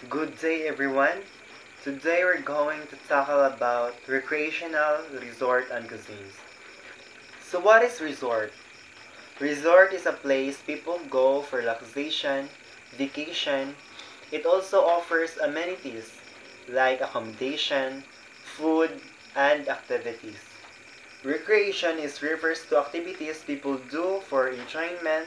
Good day everyone. Today we're going to tackle about recreational resort and cuisines. So what is resort? Resort is a place people go for relaxation, vacation. It also offers amenities like accommodation, food, and activities. Recreation is refers to activities people do for enjoyment,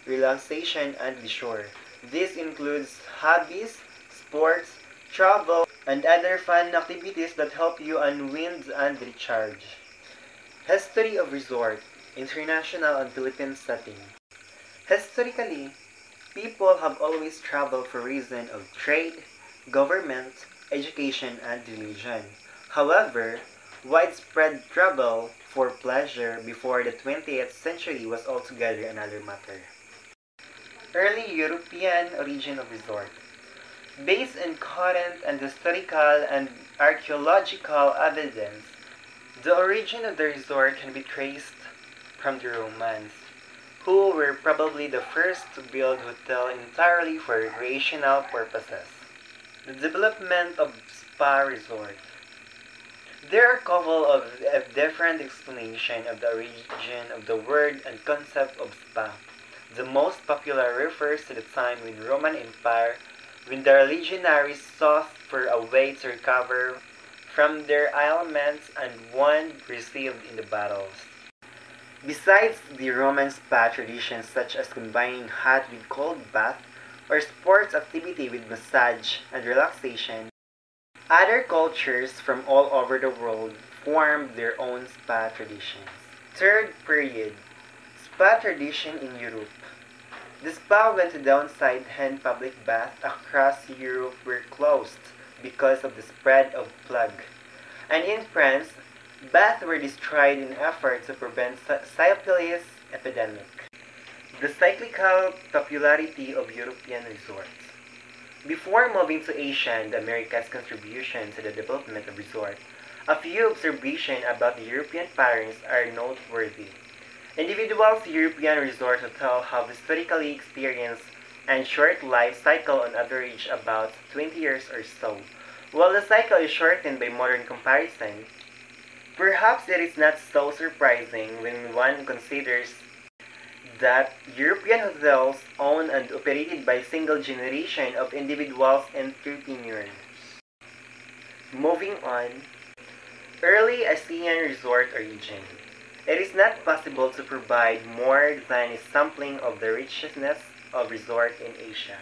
relaxation, and leisure. This includes hobbies, sports, travel, and other fun activities that help you unwind and recharge. History of resort, international and Philippine setting. Historically, people have always traveled for reason of trade, government, education, and religion. However, widespread travel for pleasure before the 20th century was altogether another matter. Early European origin of resort. Based on current and historical and archaeological evidence, the origin of the resort can be traced from the Romans, who were probably the first to build hotel entirely for recreational purposes. The development of spa resort. There are a couple of different explanations of the origin of the word and concept of spa. The most popular refers to the time in Roman Empire when the legionaries sought for a way to recover from their ailments and wounds received in the battles. Besides the Roman spa traditions such as combining hot with cold bath or sports activity with massage and relaxation, other cultures from all over the world formed their own spa traditions. Third period, spa tradition in Europe. The spa went to downside and public baths across Europe were closed because of the spread of plague. And in France, baths were destroyed in effort to prevent syphilis epidemic. The cyclical popularity of European resorts. Before moving to Asia and America's contribution to the development of resort, a few observations about the European patterns are noteworthy. Individuals European resort hotels have historically experienced a short life cycle on average about 20 years or so. While the cycle is shortened by modern comparison, perhaps it is not so surprising when one considers that European hotels owned and operated by a single generation of individuals and entrepreneurs. Moving on, early ASEAN resort origin. It is not possible to provide more than a sampling of the richness of resort in Asia.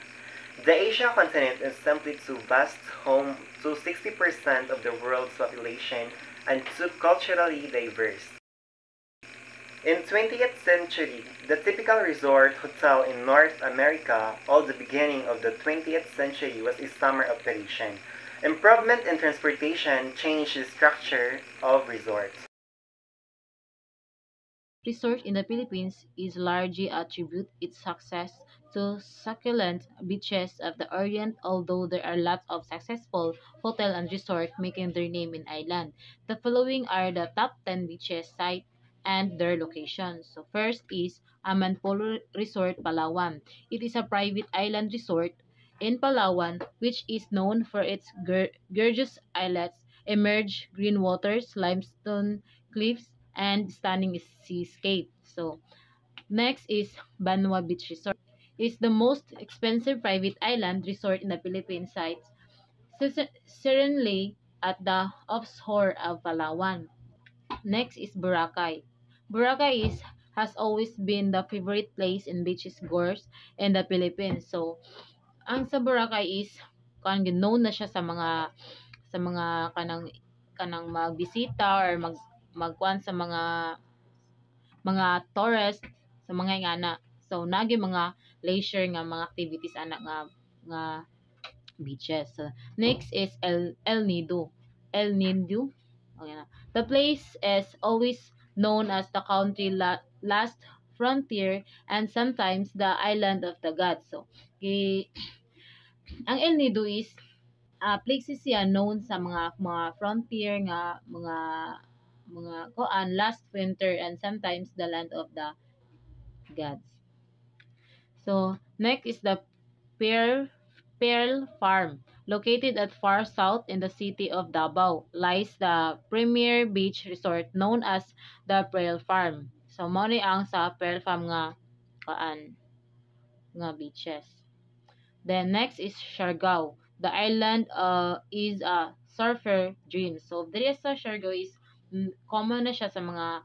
The Asia continent is simply too vast, home to 60% of the world's population and too culturally diverse. In 20th century, the typical resort hotel in North America, all the beginning of the 20th century was a summer operation. Improvement in transportation changed the structure of resorts. Resort in the Philippines is largely attribute its success to succulent beaches of the Orient, although there are lots of successful hotel and resort making their name in island. The following are the top 10 beaches site and their locations. So first is Amanpolo Resort, Palawan. It is a private island resort in Palawan which is known for its gorgeous islets, emerged green waters, limestone cliffs, and stunning seascape. So, next is Banwa Beach Resort. It's the most expensive private island resort in the Philippine sites, serenely at the offshore of Palawan. Next is Boracay. Boracay has always been the favorite place in beaches goers in the Philippines. So, ang sa Boracay is known na siya sa mga kanang magbisita or magkuan sa mga tourist sa mga ingana. So nagi mga leisure nga mga activities ana nga beaches. So, next is El Nido. El Nido. Okay na. The place is always known as the country last frontier and sometimes the island of the gods. So, ang El Nido is places siya known sa mga frontier nga mga koan last winter and sometimes the land of the gods. So next is the Pier Pearl Farm. Located at far south in the city of Davao, lies the premier beach resort known as the Pearl Farm. So, mo ni ang sa Pearl Farm nga kaan nga beaches. Then next is Siargao. The island is a surfer dream. So diri sa Siargao is common na siya sa mga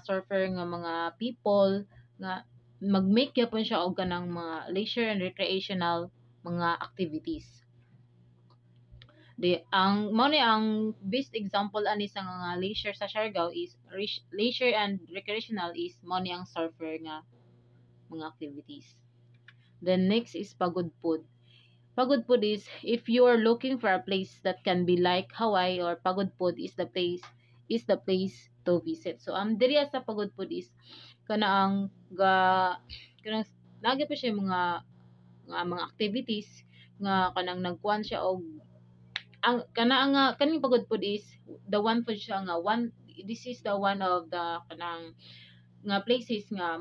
surfer nga mga people nga mag-make gyapon siya og kanang mga leisure and recreational mga activities. Ang mao ni ang best example ani sa mga leisure sa Siargao is leisure and recreational is mao ni ang surfer nga mga activities. Then next is Pagudpud. Pagudpud is if you are looking for a place that can be like Hawaii, or Pagudpud is the place to visit. So diri sa Pagudpud is kana ang kanang lagi pa siya mga activities nga kanang nagkuan siya og ang kaning Pagudpud is the one po siya nga one this is the one of the kanang nga places nga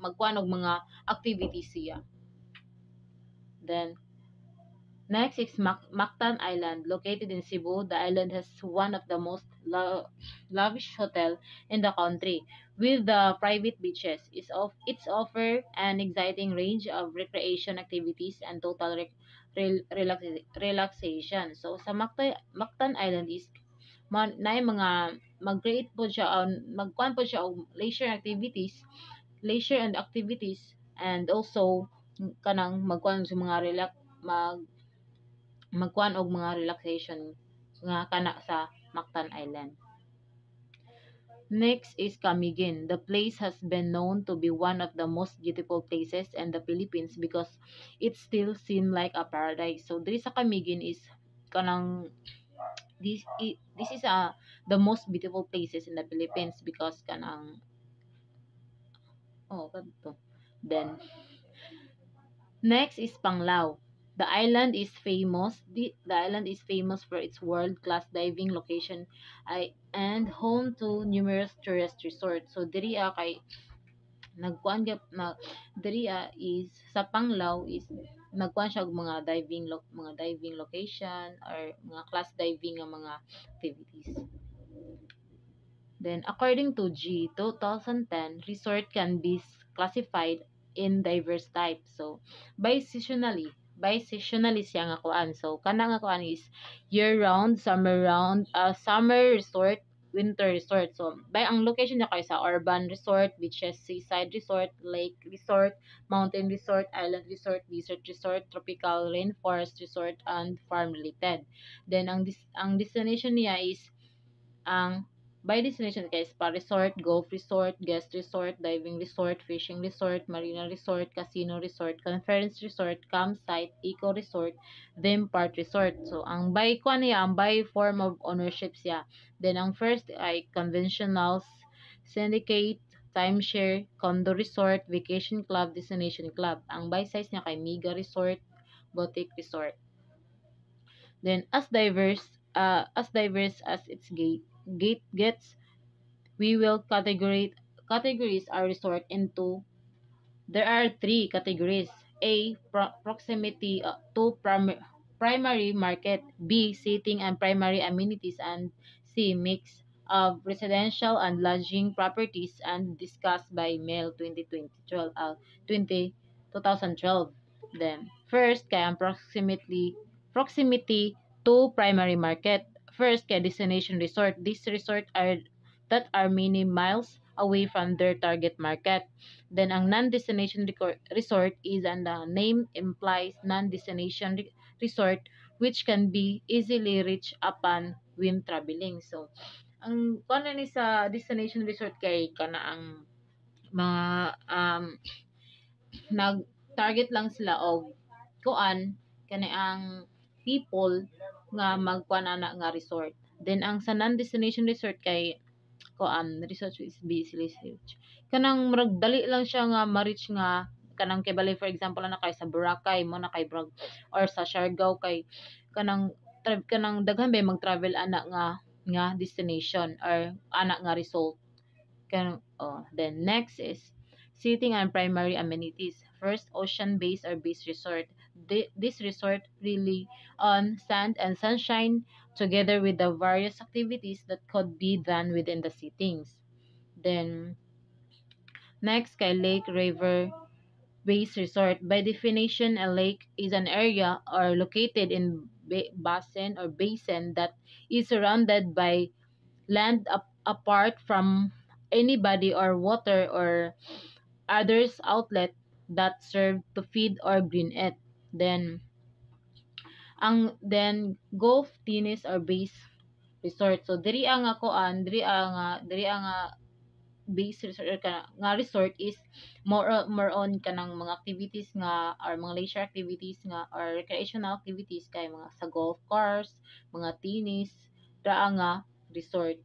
magkuan og mga activities siya. Then next is Mactan Island, located in Cebu. The island has one of the most lavish hotel in the country, with the private beaches. It's offer an exciting range of recreation activities and total relaxation. So sa Mactan Island is na mga mag-create po siya magkuan po siya og leisure and activities, and also kanang magkuan sa mga magkuan og mga relaxation nga kana sa Mactan Island. Next is Camiguin. The place has been known to be one of the most beautiful places in the Philippines because it still seems like a paradise. So diri sa Camiguin is kanang this is the most beautiful places in the Philippines because kanang kadto. Then next is Panglao. The island is famous. The island is famous for its world-class diving location and home to numerous tourist resorts. So diri kay nagkuan na diri is sa Panglao is nagkuan siya og mga diving location or mga class diving nga mga activities. Then according to G 2010, resort can be classified in diverse types. So by seasonally siya nga kuan. So kana nga kuan is year round, summer resort, winter resort. So by ang location niya kay sa urban resort, beaches, seaside resort, lake resort, mountain resort, island resort, desert resort, tropical rainforest resort, and farm related. Then ang destination niya is ang by destination kay spa resort, golf resort, guest resort, diving resort, fishing resort, marina resort, casino resort, conference resort, campsite, eco resort, theme park resort. So ang by form of ownership siya. Then ang first ay conventional, syndicate, timeshare, condo resort, vacation club, destination club. Ang by size niya kay mega resort, boutique resort. Then as diverse as its gate gets, we will categorize our resort into there are three categories. A. Proximity to primary market. B. Seating and primary amenities. And C. Mix of residential and lodging properties, and discussed by Mail 2012. Then, first, kay ang proximity to primary market. First, kay destination resort. These resort that are many miles away from their target market. Then, ang non-destination resort is, and the name implies, non-destination resort which can be easily reached upon when traveling. So, ang kuno ni sa destination resort kay kana ang mga nag-target lang sila og kuan kani ang people nga magkuan ana nga resort. Then ang sa non-destination resort kay resort is busy research. Kanang murag dali lang siya nga ma-reach nga kanang kay bali for example na kay sa Boracay mo na kay Brag or sa Siargao kay kanang daghan ba mag-travel ana nga destination or ana nga resort. Then next is Seating and primary amenities. First, ocean-based or beach resort. This resort really on sand and sunshine together with the various activities that could be done within the seatings. Then, next, kay Lake River Base Resort. By definition, a lake is an area or located in basin that is surrounded by land apart from any body or water or others outlet that serve to feed or green it. Then golf, tennis or base resort. So diri ang akoan, diri ang base resort or nga resort is more on kanang mga activities nga or mga leisure activities nga or recreational activities kay mga sa golf course, mga tennis, dra nga resort.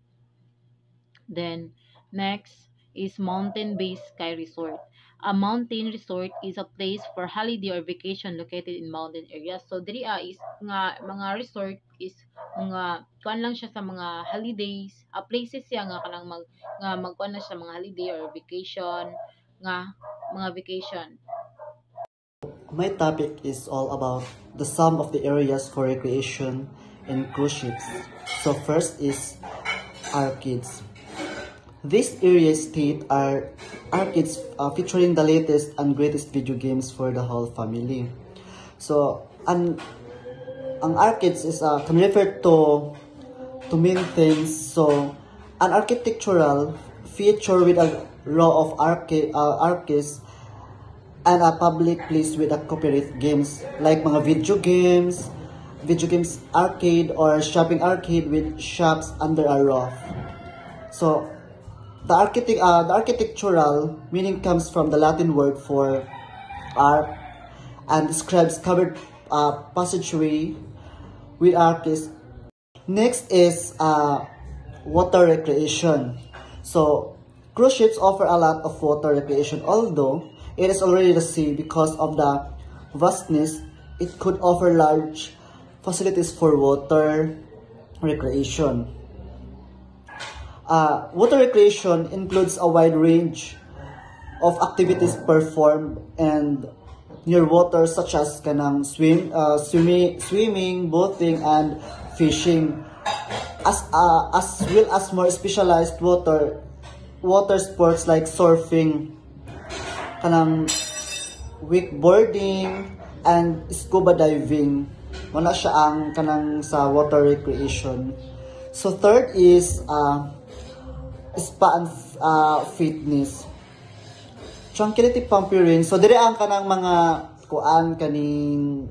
Then, next is mountain-based sky resort. A mountain resort is a place for holiday or vacation located in mountain areas. So, diri is nga mga resort is mga kuan lang siya sa mga holidays, places siya nga kanang magkuan na siya mga holiday or vacation nga mga vacation. My topic is all about the sum of the areas for recreation in cruise ships. So first is arcades. These areas state are arcades featuring the latest and greatest video games for the whole family. So, ang arcades is can refer to many things. So, an architectural feature with a row of arcades and a public place with a copyright games like mga video games arcade or shopping arcade with shops under a roof. So, the architectural meaning comes from the Latin word for arc and describes covered passageway with arches. Next is water recreation. So, cruise ships offer a lot of water recreation, although it is already the sea because of the vastness. It could offer large facilities for water recreation. Water recreation includes a wide range of activities performed and near water such as kanang swimming, boating, and fishing, as well as more specialized water sports like surfing, kanang wakeboarding, and scuba diving. Wala siya ang kanang sa water recreation. So third is spa and fitness. Tranquility Pampering. So dire ang kanang mga kuan kaning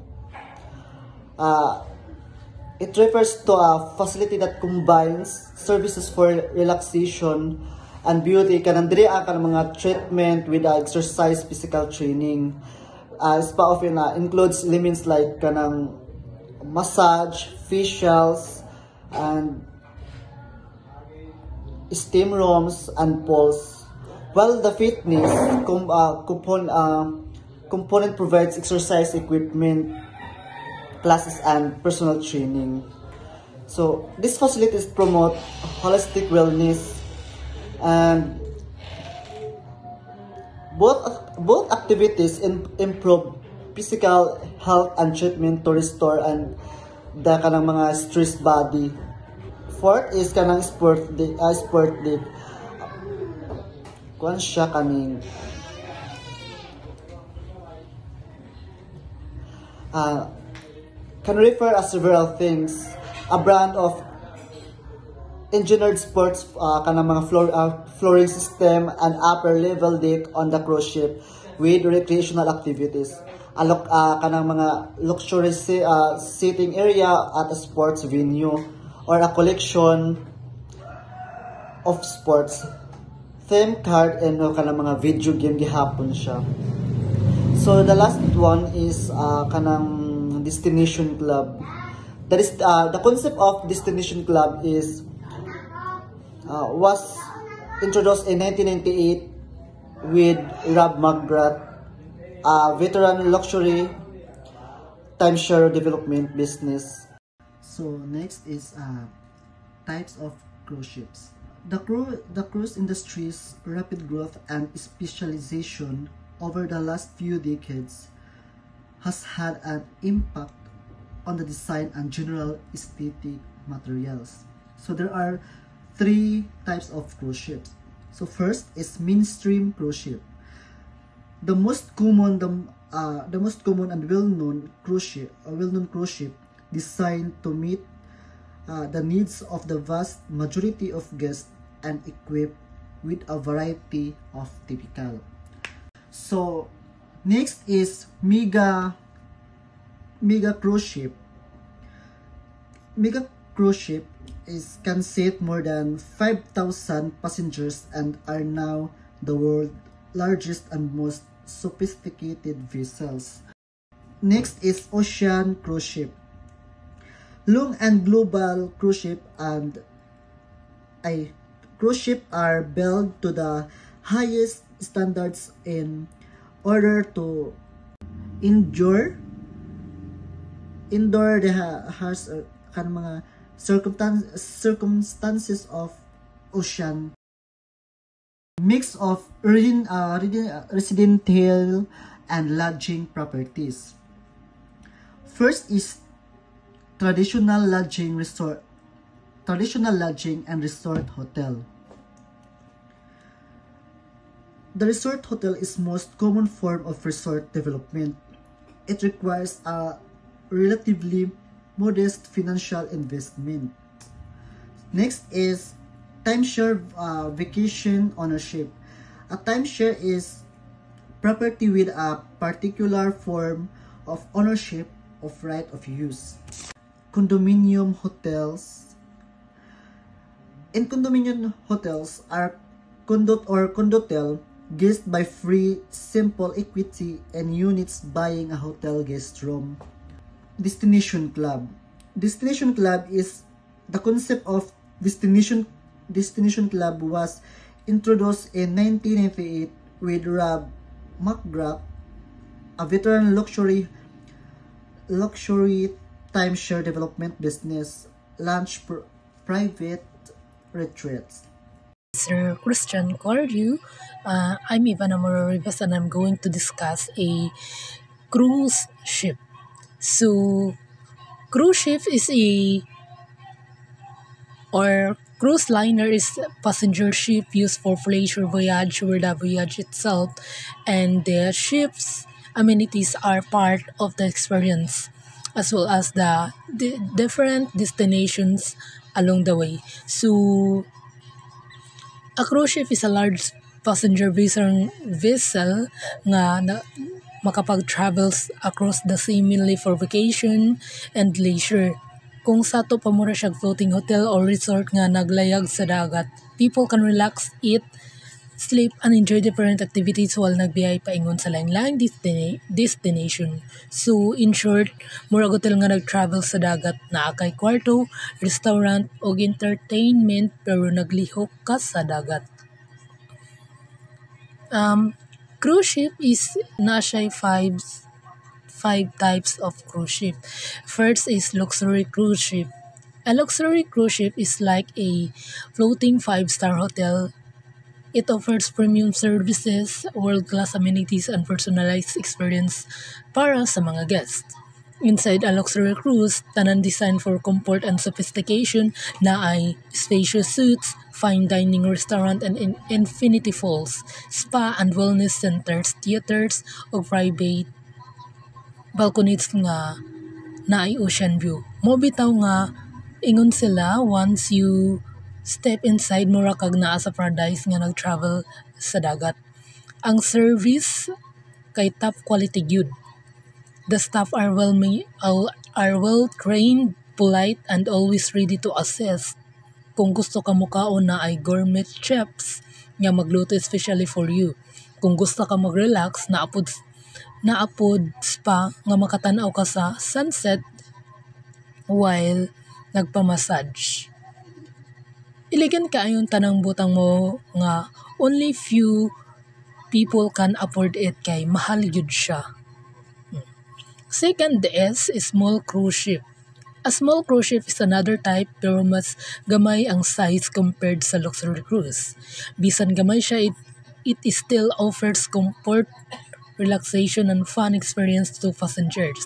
it refers to a facility that combines services for relaxation and beauty. Kanang dire ang kanang mga treatment with exercise physical training. Spa often includes elements like kanang massage, facials, and steam rooms and pools, while the fitness component provides exercise equipment, classes, and personal training. So these facilities promote holistic wellness, and both activities improve physical health and treatment to restore and the kanang mga stress body. Fourth is kanang sport day. Kuan siya kaning can refer as several things. A brand of engineered sports kanang mga flooring system and upper level deck on the cruise ship with recreational activities. Kanang mga luxury seating area at a sports venue or a collection of sports, theme card, and kanang mga video game gihapon siya. So the last one is kanang destination club. That is the concept of destination club is was introduced in 1998 with Rob McGrath, a veteran luxury timeshare development business. So next is types of cruise ships. The cruise industry's rapid growth and specialization over the last few decades has had an impact on the design and general aesthetic materials. So there are three types of cruise ships. So first is mainstream cruise ship. The most common and well-known cruise ship designed to meet the needs of the vast majority of guests and equipped with a variety of typical. So next is mega cruise ship. Mega cruise ship can seat more than 5,000 passengers and are now the world's largest and most sophisticated vessels. Next is ocean cruise ship. Long and global cruise ship are built to the highest standards in order to endure the harsh mga circumstances of ocean. Mix of residential and lodging properties. First is traditional lodging and resort hotel. The resort hotel is most common form of resort development. It requires a relatively modest financial investment. Next is timeshare vacation ownership. A timeshare is property with a particular form of ownership of right of use. Condominium hotels. In condominium hotels are condotel guests by free simple equity and units buying a hotel guest room. Destination club. Destination club is the concept of destination club was introduced in 1998 with Rob McGrath, a veteran luxury timeshare development business, launched private retreats. Sir Christian Cordu. I'm Ivana Mororibas and I'm going to discuss a cruise ship. So, cruise ship is cruise liner is a passenger ship used for leisure voyage where the voyage itself and the ship's amenities are part of the experience as well as the different destinations along the way. So, a cruise ship is a large passenger vessel nga makapag-travels across the sea mainly for vacation and leisure. Kung sa to pamura siya floating hotel or resort nga naglayag sa dagat, people can relax, eat, sleep, and enjoy different activities while nagbiyahe paingon sa lain-laing destination. So, in short, murag hotel nga nag-travel sa dagat na kay kwarto, restaurant, o entertainment pero naglihok ka sa dagat. Cruise ship is na siya five types of cruise ship. First is luxury cruise ship. A luxury cruise ship is like a floating 5-star hotel. It offers premium services, world-class amenities, and personalized experience para sa mga guests. Inside a luxury cruise, tanan designed for comfort and sophistication na ay spacious suites, fine dining restaurant and infinity falls, spa and wellness centers, theaters, o private balconies nga na ay ocean view. Mo bitaw nga ingon sila once you step inside mura kag naa sa paradise nga nag-travel sa dagat. Ang service kay top quality gyud. The staff are well trained, polite, and always ready to assist. Kung gusto ka mukaon na ay gourmet chefs nga magluto especially for you. Kung gusto ka mag-relax, naapod spa nga makatanaw ka sa sunset while nagpamassage. Iligan kaayon tanang butang mo nga only few people can afford it kay mahal yun siya. Second is small cruise ship. A small cruise ship is another type pero mas gamay ang size compared sa luxury cruise. Bisan gamay siya, it still offers comfort, relaxation, and fun experience to passengers.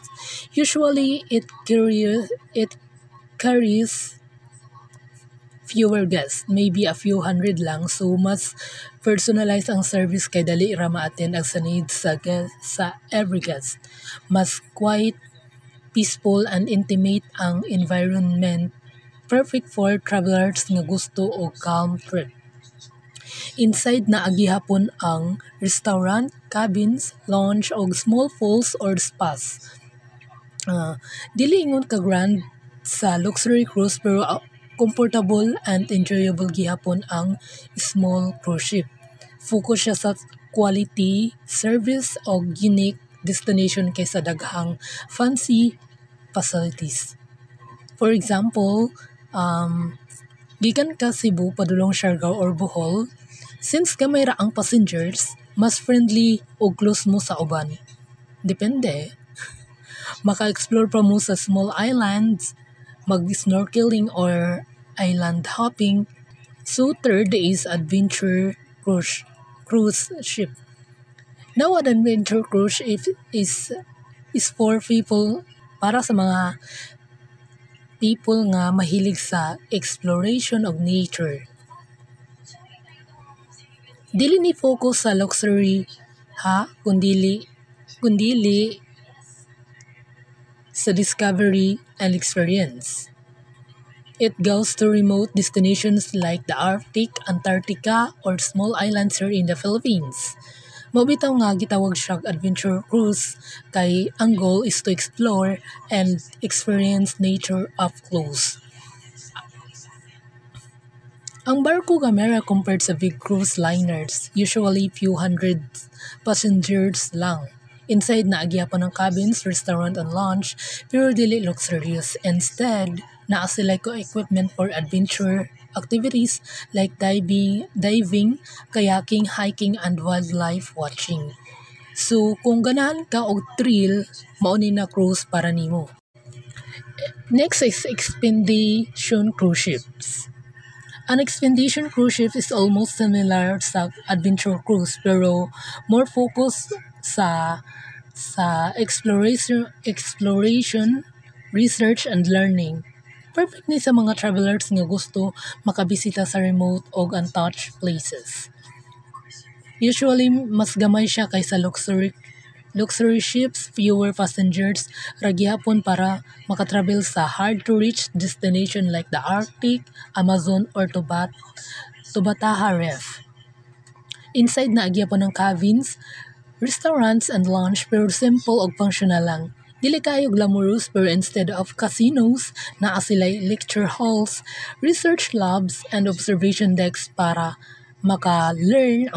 Usually, it carries fewer guests, maybe a few hundred lang, so mas personalized ang service kay dali ra ma-attend ang sa needs sa every guest. Mas quiet, peaceful, and intimate ang environment, perfect for travelers nga gusto og calm trip. Inside na agihapon ang restaurant, cabins, lounge og small pools or spas. Dili ingon ka grand sa luxury cruise pero comfortable and enjoyable gihapon ang small cruise ship. Focus siya sa quality, service o unique destination kaysa daghang fancy facilities. For example, gikan ka Cebu padulong Siargao or Bohol, since gamay ra ang passengers, mas friendly o close mo sa uban. Depende. Maka-explore pa mo sa small islands, mag-snorkeling or island hopping. So third is adventure cruise ship. Now, an adventure cruise ship is for people, para sa mga people nga mahilig sa exploration of nature. Dili ni focus sa luxury kundili sa discovery and experience. It goes to remote destinations like the Arctic, Antarctica, or small islands here in the Philippines. Mabitaw nga gitawag siyang adventure cruise kay ang goal is to explore and experience nature up close. Ang barko gamera compared sa big cruise liners, usually few hundred passengers lang. Inside na agyapan ng cabins, restaurant, and lounge, pero dili luxurious. Instead, naa sila ko equipment for adventure activities like diving, kayaking, hiking, and wildlife watching. So, kung ganahan ka og thrill, mauni na cruise para nimo. Next is expedition cruise ships. An expedition cruise ship is almost similar sa adventure cruise pero more focused sa exploration, research, and learning. Perfect ni sa mga travelers nga gusto makabisita sa remote o untouched places. Usually, mas gamay siya kaysa luxury ships, fewer passengers, ragyapon para makatravel sa hard-to-reach destination like the Arctic, Amazon, or Tubataha Reef. Inside na agyapon ng cabins, restaurants, and lounge pero simple og functional lang. Dili kayo glamorous pero instead of casinos, naa sila lecture halls, research labs, and observation decks para maka-learn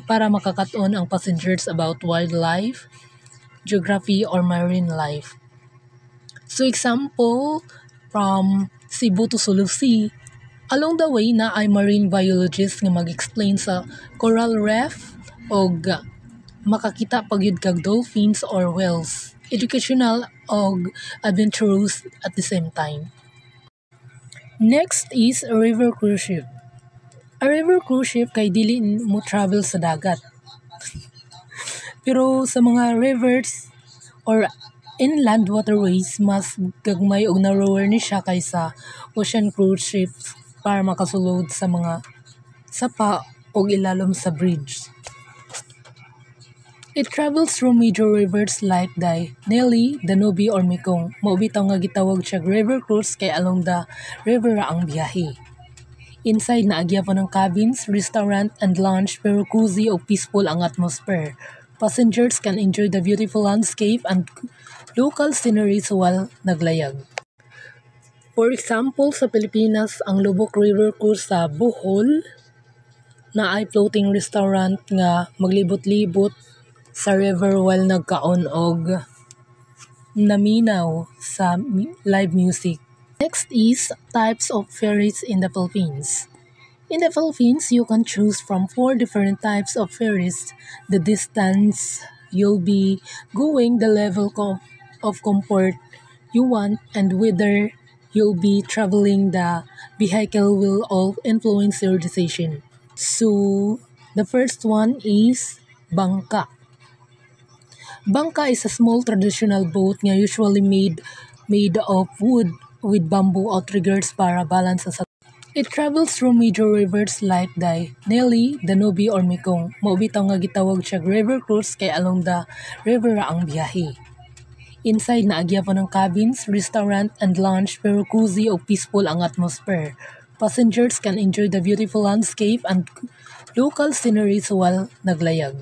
para makakaton ang passengers about wildlife, geography, or marine life. So example, from Cebu to Sulu Sea, along the way na ay marine biologist nga mag-explain sa coral reef o makakita pagyud kag dolphins or whales. Educational o adventurous at the same time. Next is a river cruise ship. A river cruise ship kay dili mo travel sa dagat. Pero sa mga rivers or inland waterways, mas gagmay og narrower ni siya kaysa ocean cruise ships para makasulod sa mga sapa o ilalom sa bridge. It travels through major rivers like the Nelly, Danube, or Mekong. Maubitaw nga gitawag siya river cruise kay along the river ang biyahe. Inside na agyapan ng cabins, restaurant, and lounge pero cozy o peaceful ang atmosphere. Passengers can enjoy the beautiful landscape and local sceneries while naglayag. For example, sa Pilipinas, ang Lubok River Cruise sa Bohol na ay floating restaurant nga maglibot-libot sa river while nagkaon og naminaw sa live music. Next is types of ferries in the Philippines. In the Philippines, you can choose from 4 different types of ferries. The distance you'll be going, the level of comfort you want, and whether you'll be traveling the vehicle will all influence your decision. So, the first one is bangka. Bangka is a small traditional boat nga usually made of wood with bamboo outriggers para balance sa. It travels through major rivers like the Nelly, Danube, or Mekong. Maubitaw nga gitawag siya river cruise kay along the river ra ang biyahe. Inside na agyapan ng cabins, restaurant, and lounge pero cozy o peaceful ang atmosphere. Passengers can enjoy the beautiful landscape and local sceneries while naglayag.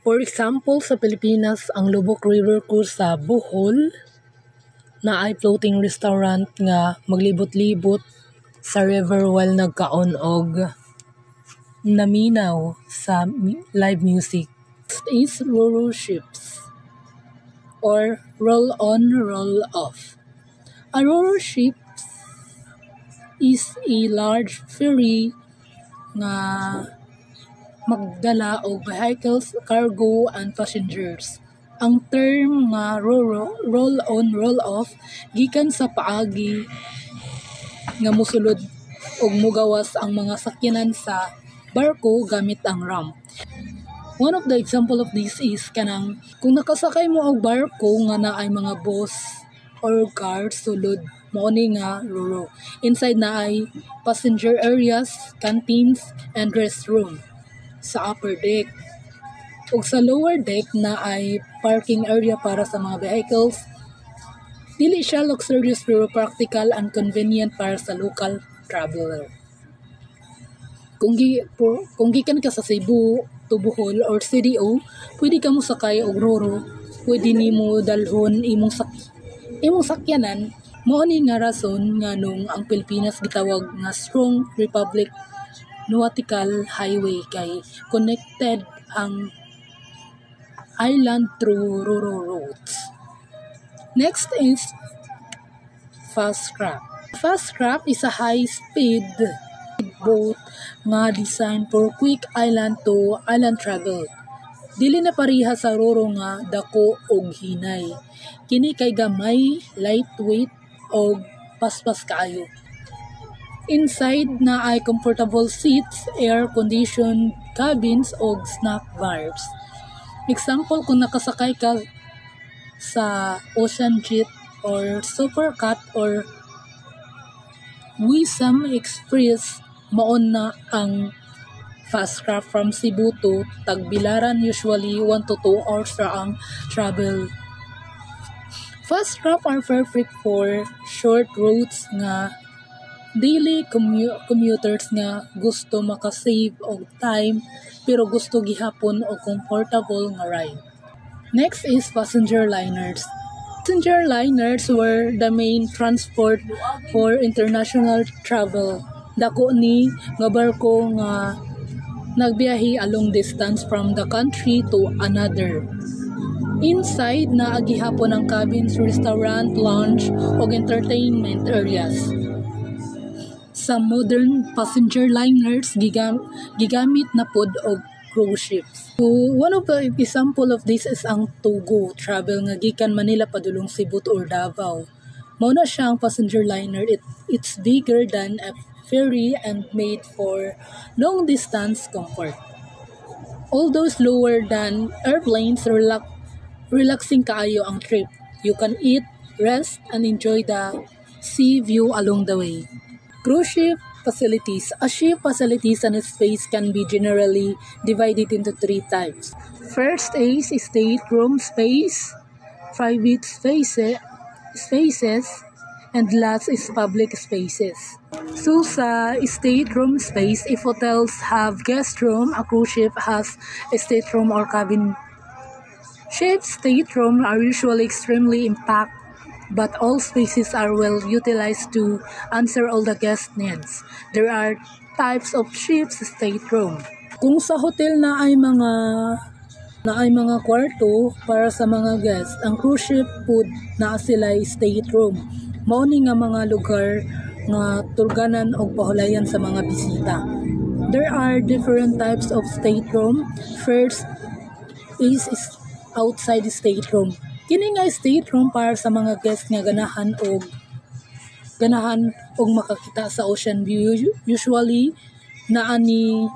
For example, sa Pilipinas, ang Lubok River Cruise sa Bohol na ay floating restaurant nga maglibot-libot sa river while nagkaon og naminaw sa live music. Next is Roro ships or roll-on, roll-off. A Roro ship is a large ferry nga magdala og vehicles, cargo, and passengers. Ang term nga Roro, roll-on, roll-off, gikan sa paagi nga mosulod og mugawas ang mga sakyanan sa barko gamit ang ramp. One of the example of this is kanang kung nakasakay mo og barko nga naay mga bus or car sulod mao ni nga Roro. Inside na ay passenger areas, canteens, and restroom sa upper deck. Ug sa lower deck na ay parking area para sa mga vehicles. Dili siya luxurious pero practical and convenient para sa local traveler. Kung gikan ka sa Cebu to Bohol or CDO, pwede ka mo sakay og Roro, pwede nimo dalhon imong sakyanan. Mao ni nga rason nga nung ang Pilipinas gitawag nga Strong Republic Nautical Highway kay connected ang island through Roro roads. Next is Fast Craft. Fast Craft is a high-speed boat nga designed for quick island to island travel. Dili na pareha sa Roro nga dako og hinay. Kini kay gamay, lightweight og paspas kaayo. Inside na ay comfortable seats, air-conditioned cabins og snack bars. Example, kung nakasakay ka sa Ocean Jet or Supercat or Wisam Express, maon na ang Fast Craft from Cebu to Tagbilaran. Usually 1 to 2 hours ra ang travel. Fast Craft are perfect for short routes nga daily commuters nga gusto makasave og time pero gusto gihapon og comfortable nga ride. Next is passenger liners. Passenger liners were the main transport for international travel. Dako ni nga barko nga nagbiyahe a long distance from the country to another. Inside na agihapon ang cabins, restaurant, lounge ug entertainment areas. Sa modern passenger liners gigamit na pod og cruise ships. So, one of the example of this is ang Togo travel nga gikan Manila padulong Cebu or Davao. Mao na siya ang passenger liner. It's bigger than a ferry and made for long distance comfort. Although slower than airplanes, relaxing kaayo ang trip. You can eat, rest, and enjoy the sea view along the way. Cruise ship facilities. A ship facilities and space can be generally divided into 3 types. First is stateroom space, private spaces, and last is public spaces. So sa stateroom space, if hotels have guest room, a cruise ship has a stateroom or cabin. Ships' stateroom are usually extremely impact, but all spaces are well utilized to answer all the guest needs. There are types of ships' stateroom. Kung sa hotel na ay mga kwarto para sa mga guests, ang cruise ship pod na sila stateroom. Mao ni nga mga lugar nga turganan o pahulayan sa mga bisita. There are different types of stateroom. First is outside stateroom. Kini nga stateroom para sa mga guest nga ganahan og makakita sa ocean view. Usually naani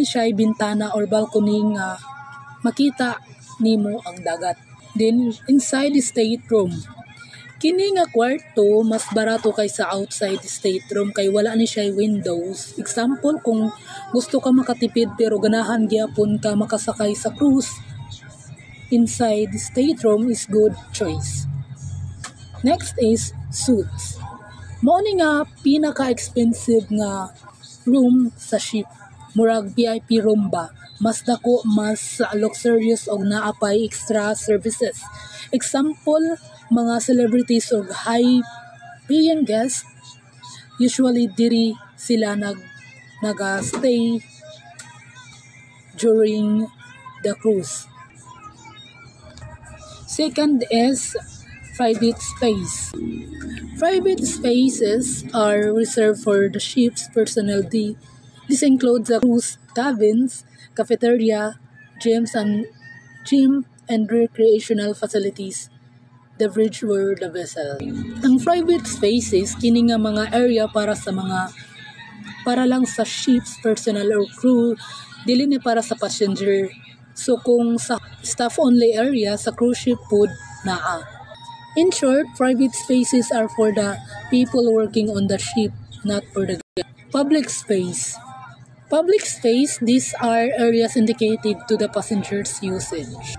siya bintana or balcony nga makita nimo ang dagat. Then inside the stateroom, kini nga kwarto mas barato kaysa outside stateroom kay wala ni siya windows. Example, kung gusto ka makatipid pero ganahan gyapon ka makasakay sa cruise, inside stateroom is good choice. Next is suites. Mao ni nga pinaka-expensive nga room sa ship. Murag VIP room ba? Mas dako, mas luxurious og naapay extra services. Example, mga celebrities o high-paying guests, usually diri sila naga-stay during the cruise. Second is private space. Private spaces are reserved for the ship's personnel. This includes the cruise cabins, cafeteria, gym and recreational facilities. The bridge were the vessel. Ang private spaces kini nga mga area para lang sa ship's personnel or crew, dili ni para sa passenger. So kung sa staff only area sa cruise ship pod naa. In short, private spaces are for the people working on the ship, not for the guests. Public space. Public space, these are areas indicated to the passengers' usage.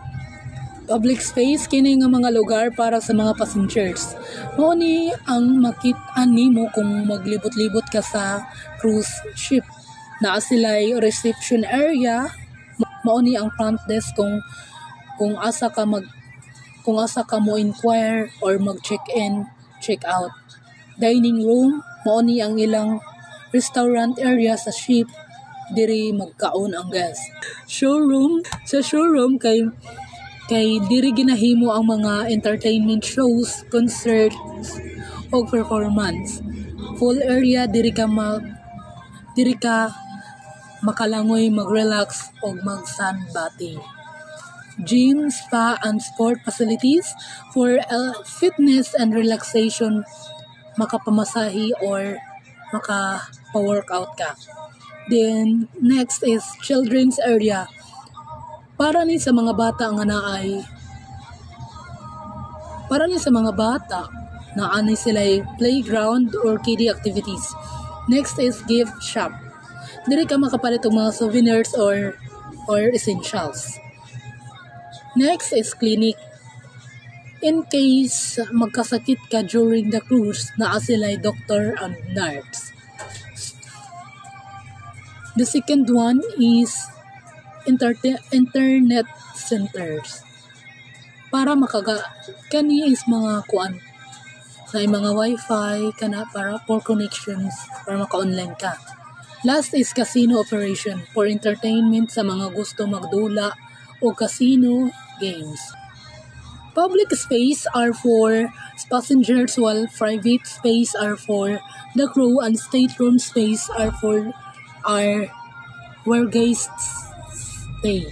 Public space, kini nga mga lugar para sa mga passengers. Mao ni ang makit-an nimo kung maglibot-libot ka sa cruise ship. Naa sila'y reception area, mao ni ang front desk kung asa ka mo inquire or mag-check-in, check-out. Dining room, mao ni ang ilang restaurant area sa ship, diri magkaon ang guest. Showroom, sa showroom kay diri ginahimo ang mga entertainment shows, concerts o performance. Full area diri ka makalangoy, mag-relax o mag-sunbathing. Gym, spa, and sport facilities for fitness and relaxation, makapamasahi or makapa-workout ka. Then, next is children's area. Para ni sa mga bata naanay sila playground or kiddie activities. Next is gift shop. Diri ka makapalit og mga souvenirs or essentials. Next is clinic. In case magkasakit ka during the cruise, naa sila doctor and nurse. The second one is internet centers. Para kani is mga kuan sa mga wifi kana para for connections para maka-online ka. Last is casino operation for entertainment sa mga gusto magdula o casino games. Public space are for passengers while private space are for the crew and stateroom space are where guests stay.